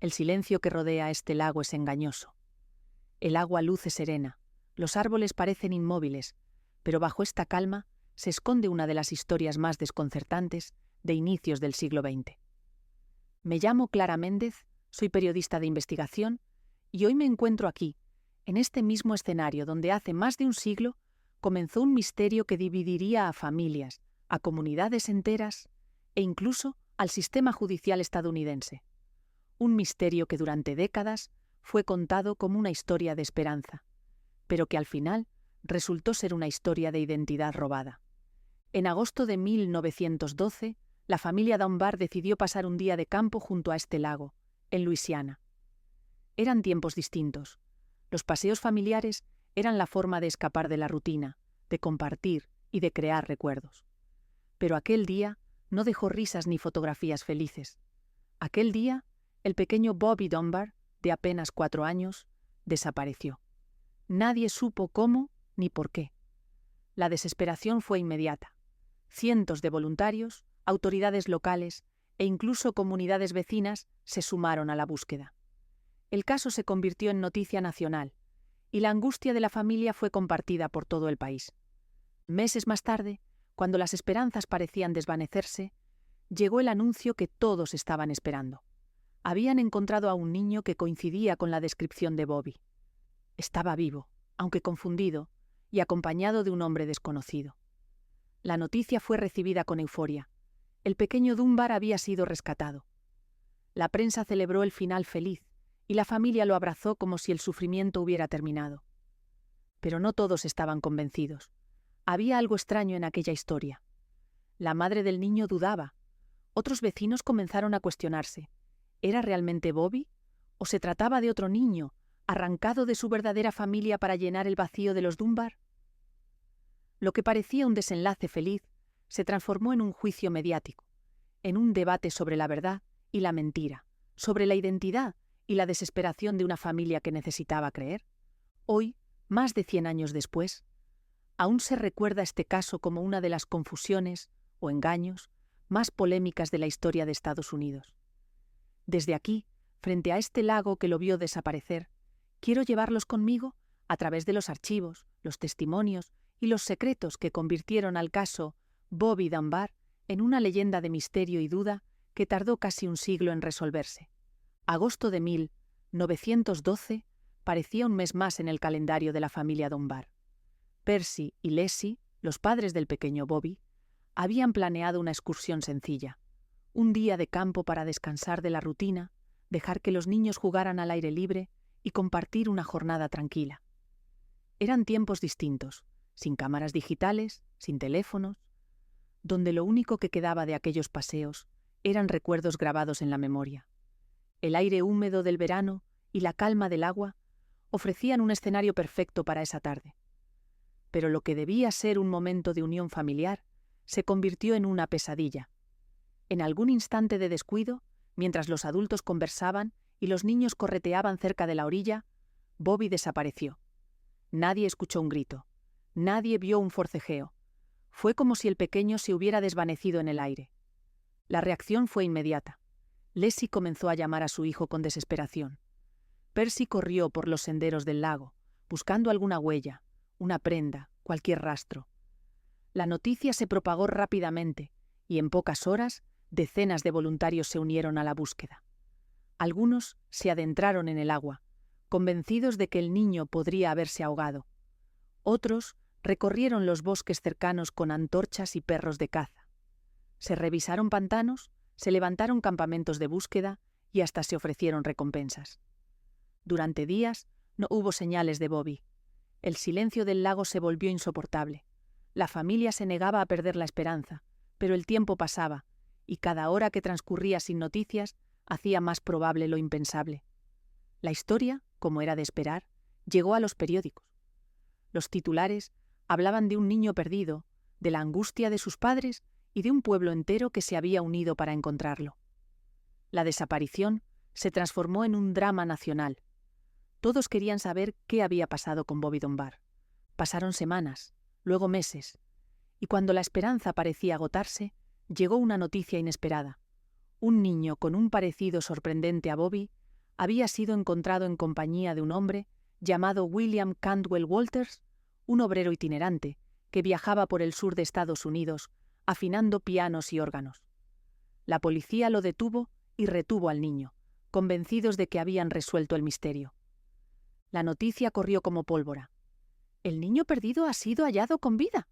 El silencio que rodea este lago es engañoso. El agua luce serena, los árboles parecen inmóviles, pero bajo esta calma se esconde una de las historias más desconcertantes de inicios del siglo XX. Me llamo Clara Méndez, soy periodista de investigación y hoy me encuentro aquí, en este mismo escenario donde hace más de un siglo comenzó un misterio que dividiría a familias, a comunidades enteras e incluso al sistema judicial estadounidense. Un misterio que durante décadas fue contado como una historia de esperanza, pero que al final resultó ser una historia de identidad robada. En agosto de 1912, la familia Dunbar decidió pasar un día de campo junto a este lago, en Luisiana. Eran tiempos distintos. Los paseos familiares eran la forma de escapar de la rutina, de compartir y de crear recuerdos. Pero aquel día no dejó risas ni fotografías felices. Aquel día, el pequeño Bobby Dunbar, de apenas 4 años, desapareció. Nadie supo cómo ni por qué. La desesperación fue inmediata. Cientos de voluntarios, autoridades locales e incluso comunidades vecinas se sumaron a la búsqueda. El caso se convirtió en noticia nacional y la angustia de la familia fue compartida por todo el país. Meses más tarde, cuando las esperanzas parecían desvanecerse, llegó el anuncio que todos estaban esperando. Habían encontrado a un niño que coincidía con la descripción de Bobby. Estaba vivo, aunque confundido, y acompañado de un hombre desconocido. La noticia fue recibida con euforia. El pequeño Dunbar había sido rescatado. La prensa celebró el final feliz, y la familia lo abrazó como si el sufrimiento hubiera terminado. Pero no todos estaban convencidos. Había algo extraño en aquella historia. La madre del niño dudaba. Otros vecinos comenzaron a cuestionarse. ¿Era realmente Bobby? ¿O se trataba de otro niño, arrancado de su verdadera familia para llenar el vacío de los Dunbar? Lo que parecía un desenlace feliz se transformó en un juicio mediático, en un debate sobre la verdad y la mentira, sobre la identidad y la desesperación de una familia que necesitaba creer. Hoy, más de 100 años después, aún se recuerda este caso como una de las confusiones o engaños más polémicas de la historia de Estados Unidos. Desde aquí, frente a este lago que lo vio desaparecer, quiero llevarlos conmigo a través de los archivos, los testimonios y los secretos que convirtieron al caso Bobby Dunbar en una leyenda de misterio y duda que tardó casi un siglo en resolverse. Agosto de 1912 parecía un mes más en el calendario de la familia Dunbar. Percy y Leslie, los padres del pequeño Bobby, habían planeado una excursión sencilla. Un día de campo para descansar de la rutina, dejar que los niños jugaran al aire libre y compartir una jornada tranquila. Eran tiempos distintos, sin cámaras digitales, sin teléfonos, donde lo único que quedaba de aquellos paseos eran recuerdos grabados en la memoria. El aire húmedo del verano y la calma del agua ofrecían un escenario perfecto para esa tarde. Pero lo que debía ser un momento de unión familiar se convirtió en una pesadilla. En algún instante de descuido, mientras los adultos conversaban y los niños correteaban cerca de la orilla, Bobby desapareció. Nadie escuchó un grito. Nadie vio un forcejeo. Fue como si el pequeño se hubiera desvanecido en el aire. La reacción fue inmediata. Leslie comenzó a llamar a su hijo con desesperación. Percy corrió por los senderos del lago, buscando alguna huella, una prenda, cualquier rastro. La noticia se propagó rápidamente y en pocas horas decenas de voluntarios se unieron a la búsqueda. Algunos se adentraron en el agua, convencidos de que el niño podría haberse ahogado. Otros recorrieron los bosques cercanos con antorchas y perros de caza. Se revisaron pantanos, se levantaron campamentos de búsqueda y hasta se ofrecieron recompensas. Durante días no hubo señales de Bobby. El silencio del lago se volvió insoportable. La familia se negaba a perder la esperanza, pero el tiempo pasaba, y cada hora que transcurría sin noticias hacía más probable lo impensable. La historia, como era de esperar, llegó a los periódicos. Los titulares hablaban de un niño perdido, de la angustia de sus padres y de un pueblo entero que se había unido para encontrarlo. La desaparición se transformó en un drama nacional. Todos querían saber qué había pasado con Bobby Dunbar. Pasaron semanas, luego meses, y cuando la esperanza parecía agotarse, llegó una noticia inesperada. Un niño con un parecido sorprendente a Bobby había sido encontrado en compañía de un hombre llamado William Cantwell Walters, un obrero itinerante que viajaba por el sur de Estados Unidos afinando pianos y órganos. La policía lo detuvo y retuvo al niño, convencidos de que habían resuelto el misterio. La noticia corrió como pólvora. «¿El niño perdido ha sido hallado con vida?».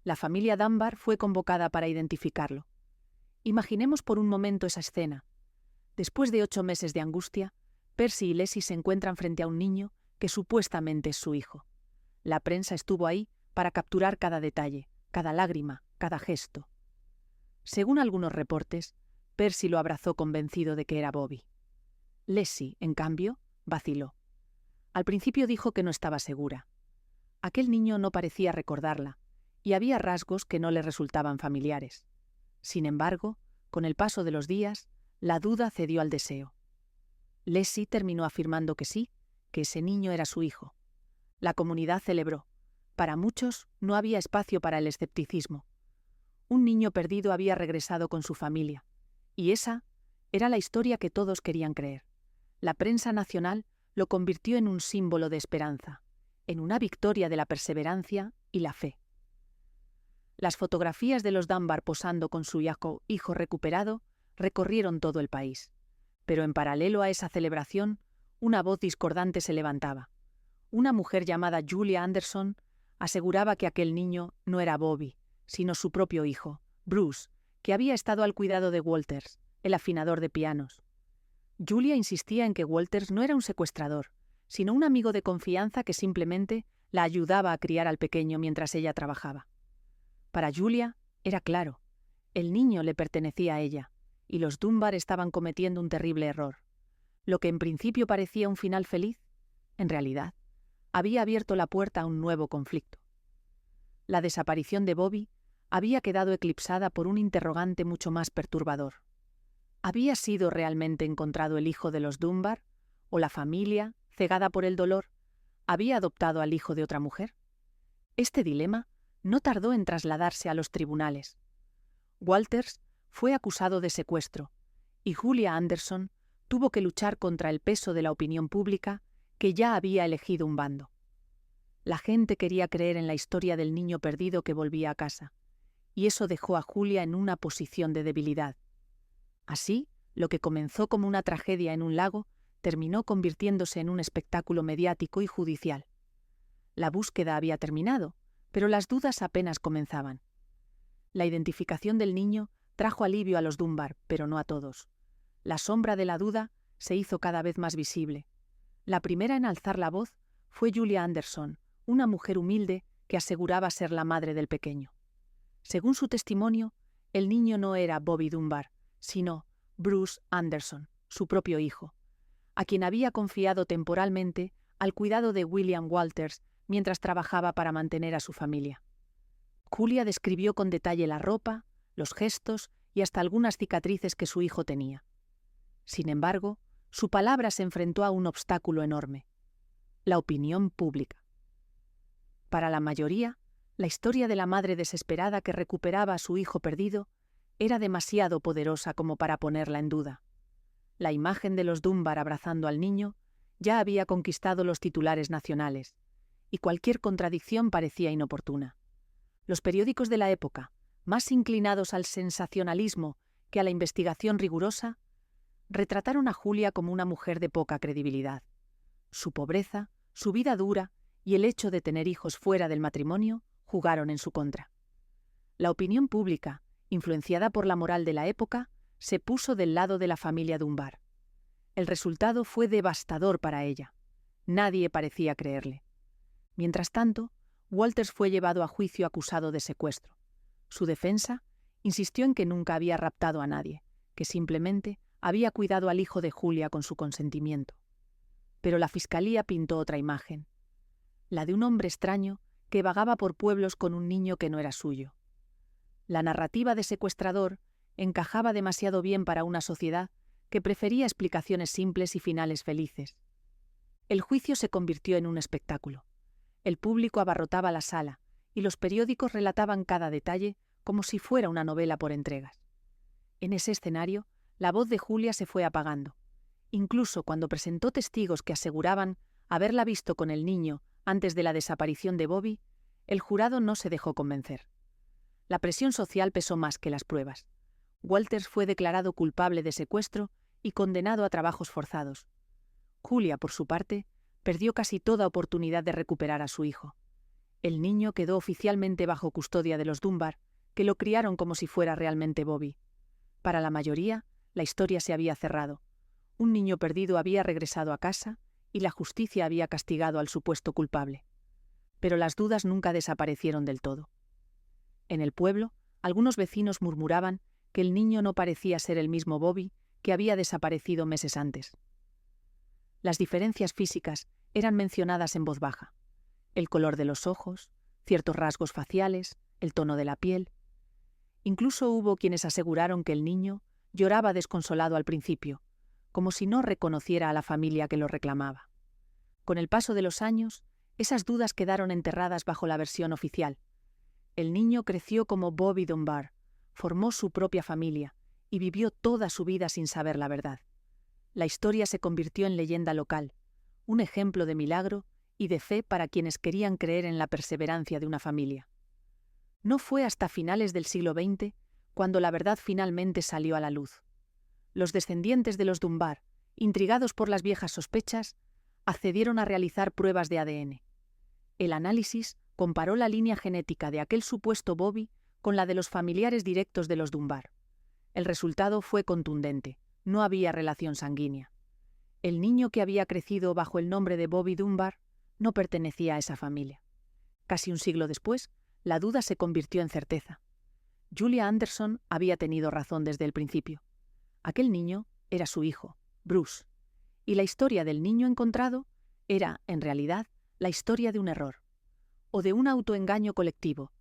La familia Dunbar fue convocada para identificarlo. Imaginemos por un momento esa escena. Después de 8 meses de angustia, Percy y Leslie se encuentran frente a un niño que supuestamente es su hijo. La prensa estuvo ahí para capturar cada detalle, cada lágrima, cada gesto. Según algunos reportes, Percy lo abrazó convencido de que era Bobby. Leslie, en cambio, vaciló. Al principio dijo que no estaba segura. Aquel niño no parecía recordarla, y había rasgos que no le resultaban familiares. Sin embargo, con el paso de los días, la duda cedió al deseo. Leslie terminó afirmando que sí, que ese niño era su hijo. La comunidad celebró. Para muchos no había espacio para el escepticismo. Un niño perdido había regresado con su familia, y esa era la historia que todos querían creer. La prensa nacional lo convirtió en un símbolo de esperanza, en una victoria de la perseverancia y la fe. Las fotografías de los Dunbar posando con su hijo recuperado recorrieron todo el país. Pero en paralelo a esa celebración, una voz discordante se levantaba. Una mujer llamada Julia Anderson aseguraba que aquel niño no era Bobby, sino su propio hijo, Bruce, que había estado al cuidado de Walters, el afinador de pianos. Julia insistía en que Walters no era un secuestrador, sino un amigo de confianza que simplemente la ayudaba a criar al pequeño mientras ella trabajaba. Para Julia era claro, el niño le pertenecía a ella, y los Dunbar estaban cometiendo un terrible error. Lo que en principio parecía un final feliz, en realidad, había abierto la puerta a un nuevo conflicto. La desaparición de Bobby había quedado eclipsada por un interrogante mucho más perturbador. ¿Había sido realmente encontrado el hijo de los Dunbar? ¿O la familia, cegada por el dolor, había adoptado al hijo de otra mujer? Este dilema no tardó en trasladarse a los tribunales. Walters fue acusado de secuestro, y Julia Anderson tuvo que luchar contra el peso de la opinión pública que ya había elegido un bando. La gente quería creer en la historia del niño perdido que volvía a casa, y eso dejó a Julia en una posición de debilidad. Así, lo que comenzó como una tragedia en un lago terminó convirtiéndose en un espectáculo mediático y judicial. La búsqueda había terminado, pero las dudas apenas comenzaban. La identificación del niño trajo alivio a los Dunbar, pero no a todos. La sombra de la duda se hizo cada vez más visible. La primera en alzar la voz fue Julia Anderson, una mujer humilde que aseguraba ser la madre del pequeño. Según su testimonio, el niño no era Bobby Dunbar, sino Bruce Anderson, su propio hijo, a quien había confiado temporalmente al cuidado de William Walters mientras trabajaba para mantener a su familia. Julia describió con detalle la ropa, los gestos y hasta algunas cicatrices que su hijo tenía. Sin embargo, su palabra se enfrentó a un obstáculo enorme: la opinión pública. Para la mayoría, la historia de la madre desesperada que recuperaba a su hijo perdido era demasiado poderosa como para ponerla en duda. La imagen de los Dunbar abrazando al niño ya había conquistado los titulares nacionales, y cualquier contradicción parecía inoportuna. Los periódicos de la época, más inclinados al sensacionalismo que a la investigación rigurosa, retrataron a Julia como una mujer de poca credibilidad. Su pobreza, su vida dura y el hecho de tener hijos fuera del matrimonio jugaron en su contra. La opinión pública, influenciada por la moral de la época, se puso del lado de la familia Dunbar. El resultado fue devastador para ella. Nadie parecía creerle. Mientras tanto, Walters fue llevado a juicio acusado de secuestro. Su defensa insistió en que nunca había raptado a nadie, que simplemente había cuidado al hijo de Julia con su consentimiento. Pero la fiscalía pintó otra imagen, la de un hombre extraño que vagaba por pueblos con un niño que no era suyo. La narrativa de secuestrador encajaba demasiado bien para una sociedad que prefería explicaciones simples y finales felices. El juicio se convirtió en un espectáculo. El público abarrotaba la sala y los periódicos relataban cada detalle como si fuera una novela por entregas. En ese escenario, la voz de Julia se fue apagando, Incluso cuando presentó testigos que aseguraban haberla visto con el niño antes de la desaparición de Bobby, el jurado no se dejó convencer. La presión social pesó más que las pruebas. Walters fue declarado culpable de secuestro y condenado a trabajos forzados. Julia, por su parte, perdió casi toda oportunidad de recuperar a su hijo. El niño quedó oficialmente bajo custodia de los Dunbar, que lo criaron como si fuera realmente Bobby. Para la mayoría, la historia se había cerrado. Un niño perdido había regresado a casa y la justicia había castigado al supuesto culpable. Pero las dudas nunca desaparecieron del todo. En el pueblo, algunos vecinos murmuraban que el niño no parecía ser el mismo Bobby que había desaparecido meses antes. Las diferencias físicas eran mencionadas en voz baja. El color de los ojos, ciertos rasgos faciales, el tono de la piel. Incluso hubo quienes aseguraron que el niño lloraba desconsolado al principio, como si no reconociera a la familia que lo reclamaba. Con el paso de los años, esas dudas quedaron enterradas bajo la versión oficial. El niño creció como Bobby Dunbar, formó su propia familia y vivió toda su vida sin saber la verdad. La historia se convirtió en leyenda local, un ejemplo de milagro y de fe para quienes querían creer en la perseverancia de una familia. No fue hasta finales del siglo XX cuando la verdad finalmente salió a la luz. Los descendientes de los Dunbar, intrigados por las viejas sospechas, accedieron a realizar pruebas de ADN. El análisis comparó la línea genética de aquel supuesto Bobby con la de los familiares directos de los Dunbar. El resultado fue contundente, no había relación sanguínea. El niño que había crecido bajo el nombre de Bobby Dunbar no pertenecía a esa familia. Casi un siglo después, la duda se convirtió en certeza. Julia Anderson había tenido razón desde el principio. Aquel niño era su hijo, Bruce, y la historia del niño encontrado era, en realidad, la historia de un error, o de un autoengaño colectivo,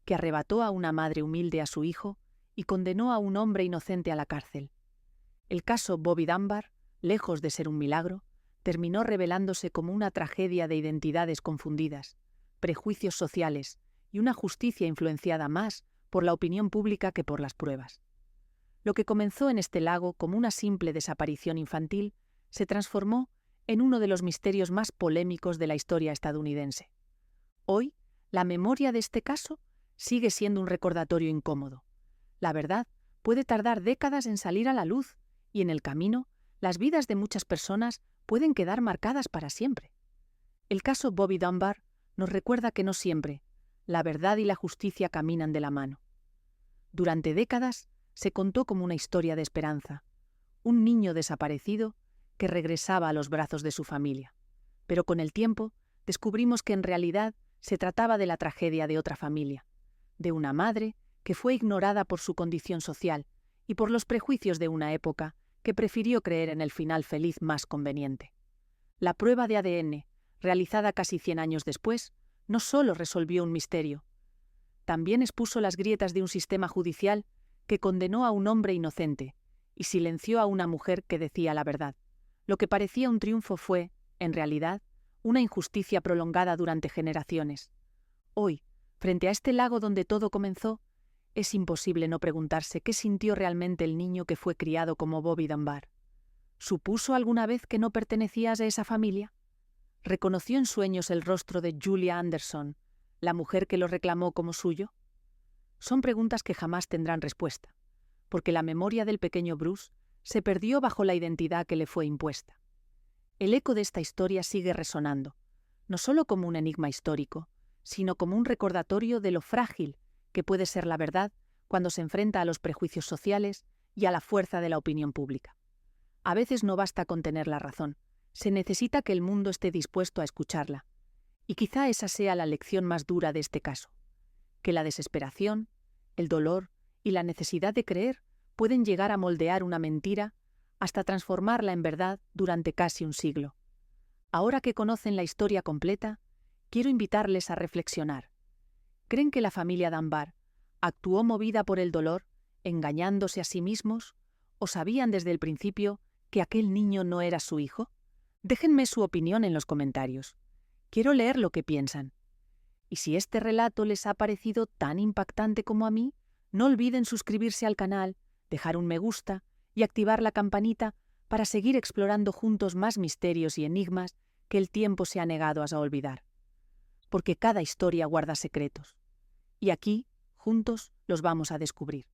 que arrebató a una madre humilde a su hijo y condenó a un hombre inocente a la cárcel. El caso Bobby Dunbar, lejos de ser un milagro, terminó revelándose como una tragedia de identidades confundidas, prejuicios sociales y una justicia influenciada más por la opinión pública que por las pruebas. Lo que comenzó en este lago como una simple desaparición infantil se transformó en uno de los misterios más polémicos de la historia estadounidense. Hoy, la memoria de este caso sigue siendo un recordatorio incómodo. La verdad puede tardar décadas en salir a la luz y en el camino, las vidas de muchas personas pueden quedar marcadas para siempre. El caso Bobby Dunbar nos recuerda que no siempre la verdad y la justicia caminan de la mano. Durante décadas se contó como una historia de esperanza, un niño desaparecido que regresaba a los brazos de su familia. Pero con el tiempo descubrimos que en realidad se trataba de la tragedia de otra familia, de una madre que fue ignorada por su condición social y por los prejuicios de una época que prefirió creer en el final feliz más conveniente. La prueba de ADN, realizada casi 100 años después, no solo resolvió un misterio, también expuso las grietas de un sistema judicial que condenó a un hombre inocente y silenció a una mujer que decía la verdad. Lo que parecía un triunfo fue, en realidad, una injusticia prolongada durante generaciones. Hoy, frente a este lago donde todo comenzó, es imposible no preguntarse qué sintió realmente el niño que fue criado como Bobby Dunbar. ¿Supuso alguna vez que no pertenecías a esa familia? ¿Reconoció en sueños el rostro de Julia Anderson, la mujer que lo reclamó como suyo? Son preguntas que jamás tendrán respuesta, porque la memoria del pequeño Bruce se perdió bajo la identidad que le fue impuesta. El eco de esta historia sigue resonando, no solo como un enigma histórico, sino como un recordatorio de lo frágil que puede ser la verdad cuando se enfrenta a los prejuicios sociales y a la fuerza de la opinión pública. A veces no basta con tener la razón, se necesita que el mundo esté dispuesto a escucharla. Y quizá esa sea la lección más dura de este caso, que la desesperación, el dolor y la necesidad de creer pueden llegar a moldear una mentira hasta transformarla en verdad durante casi un siglo. Ahora que conocen la historia completa, quiero invitarles a reflexionar. ¿Creen que la familia Dunbar actuó movida por el dolor, engañándose a sí mismos, o sabían desde el principio que aquel niño no era su hijo? Déjenme su opinión en los comentarios. Quiero leer lo que piensan. Y si este relato les ha parecido tan impactante como a mí, no olviden suscribirse al canal, dejar un me gusta y activar la campanita para seguir explorando juntos más misterios y enigmas que el tiempo se ha negado a olvidar. Porque cada historia guarda secretos. Y aquí, juntos, los vamos a descubrir.